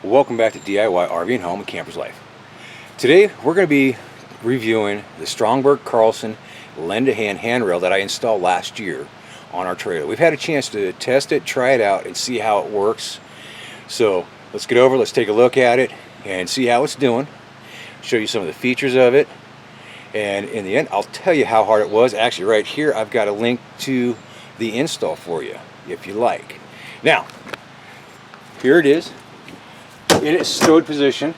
Welcome back to DIY RV and Home and Camper's Life. Today we're going to be reviewing the Stromberg Carlson Lend handrail that I installed last year on our trailer. We've had a chance to test it, try it out, and see how it works. So let's get over, let's take a look at it and see how it's doing. Show you some of the features of it. And in the end, I'll tell you how hard it was. Actually, right here, I've got a link to the install for you, if you like. Now, here it is. In its stowed position,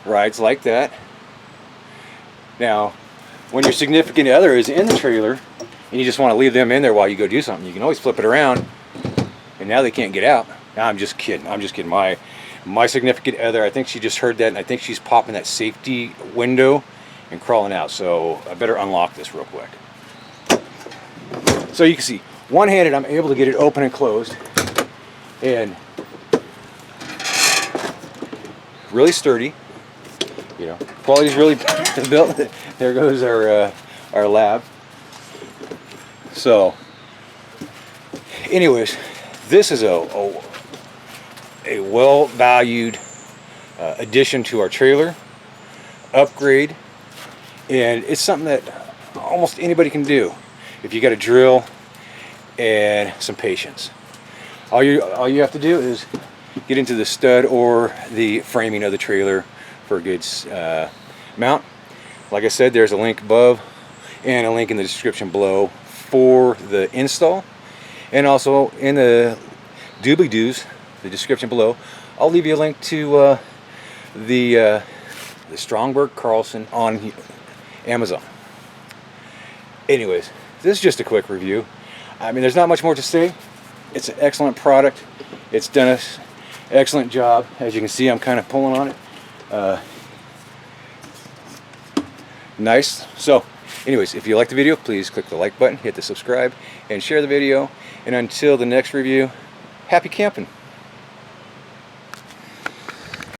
rides like that. Now, when your significant other is in the trailer and you just want to leave them in there while you go do something, you can always flip it around, and now they can't get out. Now, I'm just kidding. I'm just kidding. My significant other, I think she just heard that, and I think she's popping that safety window and crawling out. So I better unlock this real quick. So you can see, one-handed, I'm able to get it open and closed, and really sturdy, you know, quality's really built. There goes our lab. So anyways, this is a well valued addition to our trailer, upgrade, and it's something that almost anybody can do if you got a drill and some patience. All you have to do is get into the stud or the framing of the trailer for a good mount. Like I said, there's a link above and a link in the description below for the install, and also in the doobly-doos, the description below, I'll leave you a link to the Stromberg Carlson on Amazon. Anyways, this is just a quick review. I mean, there's not much more to say. It's an excellent product. It's done an excellent job. As you can see, I'm kind of pulling on it. Nice. So anyways, if you like the video, please click the like button, hit the subscribe, and share the video. And until the next review, happy camping.